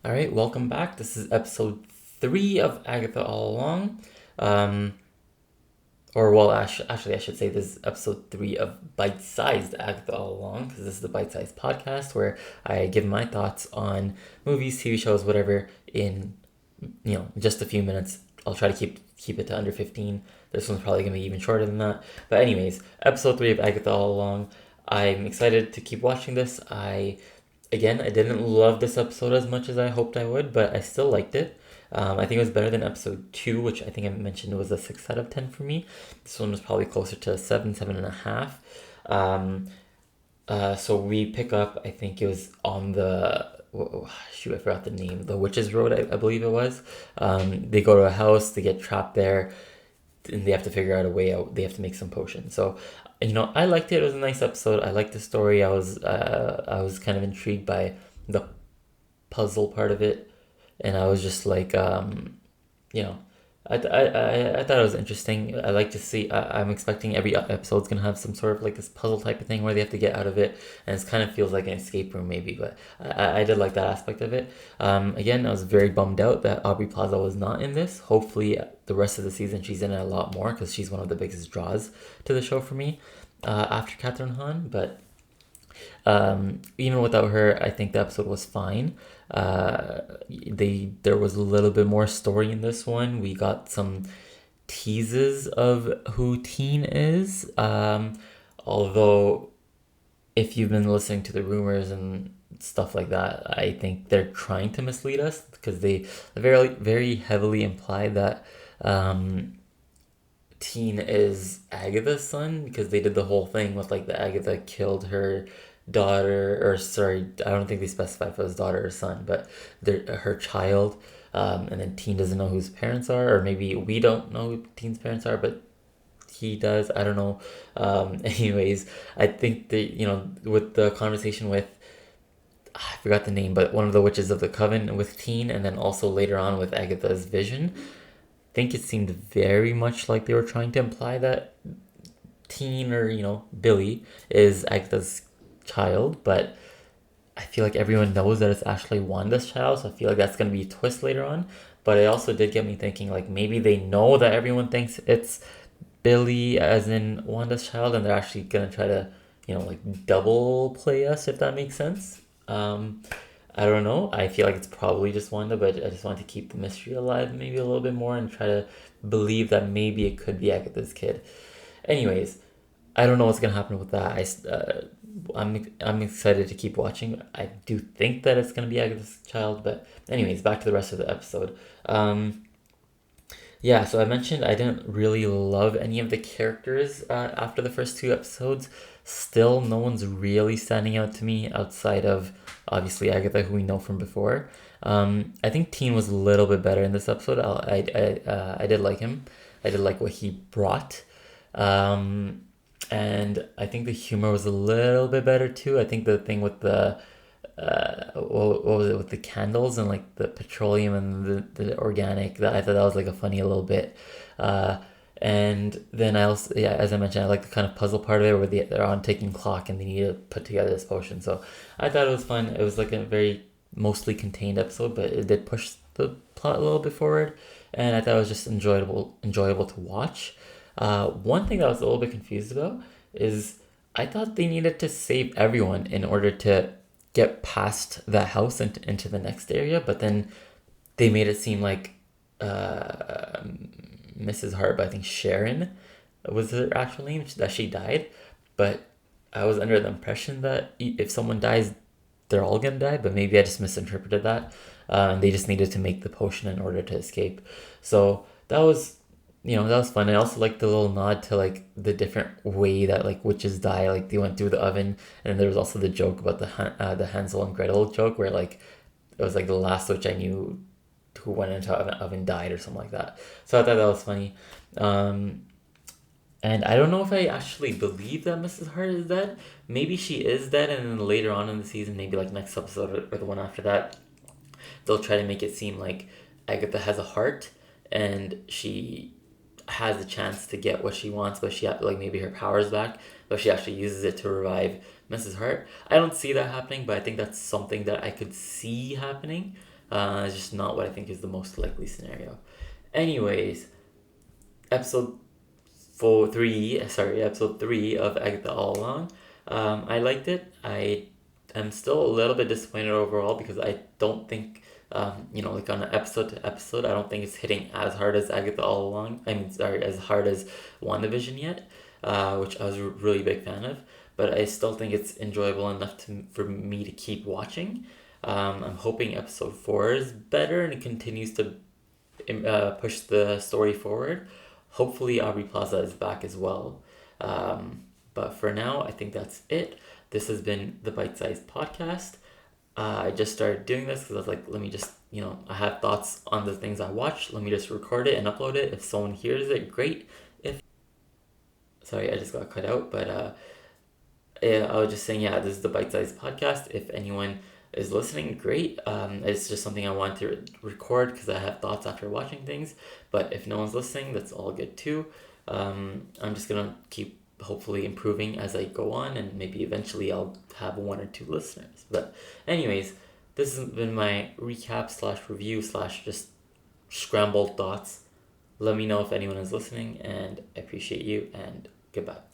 All right, welcome back. This is episode 3 of Agatha All Along. Um, actually, I should say this is episode 3 of Bite Sized Agatha All Along, because this is the Bite Sized podcast where I give my thoughts on movies, TV shows, whatever, in just a few minutes. I'll try to keep it to under 15. This one's probably gonna be even shorter than that. But anyways, episode 3 of Agatha All Along. I'm excited to keep watching this. I didn't love this episode as much as I hoped I would, but I still liked it. I think it was better than episode 2, which I think I mentioned was a 6 out of 10 for me. This one was probably closer to 7, 7.5. So we pick up, I think it was on shoot, I forgot the name, the Witch's Road, I believe it was. They go to a house, they get trapped there, and they have to figure out a way out. They have to make some potion. So, I liked it. It was a nice episode. I liked the story. I was kind of intrigued by the puzzle part of it, and I was just like, you know, I thought it was interesting. I like to see. I'm expecting every episode's gonna have some sort of like this puzzle type of thing where they have to get out of it, and it kind of feels like an escape room maybe. But I did like that aspect of it. Again, I was very bummed out that Aubrey Plaza was not in this. Hopefully, the rest of the season she's in it a lot more because she's one of the biggest draws to the show for me after Catherine Hahn. But even without her, I think the episode was fine. There was a little bit more story in this one. We got some teases of who Teen is. Although, if you've been listening to the rumors and stuff like that, I think they're trying to mislead us because they very very heavily imply that Teen is Agatha's son because they did the whole thing with like the Agatha killed her daughter, or sorry, I don't think they specified if it was daughter or son, but her child. And then Teen doesn't know whose parents are, or maybe we don't know who Teen's parents are, but he does. I don't know. Anyways, I think that with the conversation with, I forgot the name, but one of the witches of the coven with Teen, and then also later on with Agatha's vision, I think it seemed very much like they were trying to imply that Teen, or Billy, is Agatha's child, but I feel like everyone knows that it's actually Wanda's child, so I feel like that's gonna be a twist later on. But it also did get me thinking, like maybe they know that everyone thinks it's Billy, as in Wanda's child, and they're actually gonna try to, like double play us, if that makes sense. I don't know. I feel like it's probably just Wanda, but I just want to keep the mystery alive maybe a little bit more and try to believe that maybe it could be Agatha's kid. Anyways, I don't know what's gonna happen with that. I'm excited to keep watching. I do think that it's gonna be Agatha's child, but anyways, back to the rest of the episode. Yeah, so I mentioned I didn't really love any of the characters after the first 2 episodes. Still, no one's really standing out to me outside of obviously Agatha, who we know from before. I think Teen was a little bit better in this episode. I did like him. I did like what he brought. And I think the humor was a little bit better too. I think the thing with the what was it with the candles and like the petroleum and the organic, that I thought that was like a funny little bit. Uh, and then I also, yeah, as I mentioned, I like the kind of puzzle part of it where they're on ticking clock and they need to put together this potion. So I thought it was fun. It was like a very mostly contained episode, but it did push the plot a little bit forward, and I thought it was just enjoyable to watch. One thing that I was a little bit confused about is I thought they needed to save everyone in order to get past the house and into the next area, but then they made it seem like Mrs. Hart, but I think Sharon was her actual name, that she died. But I was under the impression that if someone dies, they're all gonna die, but maybe I just misinterpreted that. And they just needed to make the potion in order to escape. So that was fun. I also like the little nod to like the different way that like witches die. Like they went through the oven, and there was also the joke about the Hansel and Gretel joke, where like it was like the last witch I knew who went into an oven died or something like that. So I thought that was funny. Um, and I don't know if I actually believe that Mrs. Hart is dead. Maybe she is dead, and then later on in the season, maybe like next episode or the one after that, they'll try to make it seem like Agatha has a heart and she has a chance to get what she wants, but like maybe her powers back, but she actually uses it to revive Mrs. Hart. I don't see that happening, but I think that's something that I could see happening. It's just not what I think is the most likely scenario. Anyways, episode episode 3 of Agatha All Along. I liked it. I am still a little bit disappointed overall because I don't think, like on an episode to episode, I don't think it's hitting as hard as Agatha All Along. I mean, sorry, as hard as WandaVision yet, which I was a really big fan of. But I still think it's enjoyable enough for me to keep watching. I'm hoping episode 4 is better and it continues to push the story forward. Hopefully, Aubrey Plaza is back as well. But for now, I think that's it. This has been the Bite Size Podcast. I just started doing this because I was like, let me just, I have thoughts on the things I watch. Let me just record it and upload it. If someone hears it, great. Sorry, I just got cut out. But yeah, I was just saying, yeah, this is the Bite Size Podcast. If anyone is listening, great. It's just something I want to record because I have thoughts after watching things. But if no one's listening, that's all good too. I'm just gonna keep hopefully improving as I go on, and maybe eventually I'll have 1 or 2 listeners. But anyways, this has been my recap slash review slash just scrambled thoughts. Let me know if anyone is listening, and I appreciate you, and goodbye.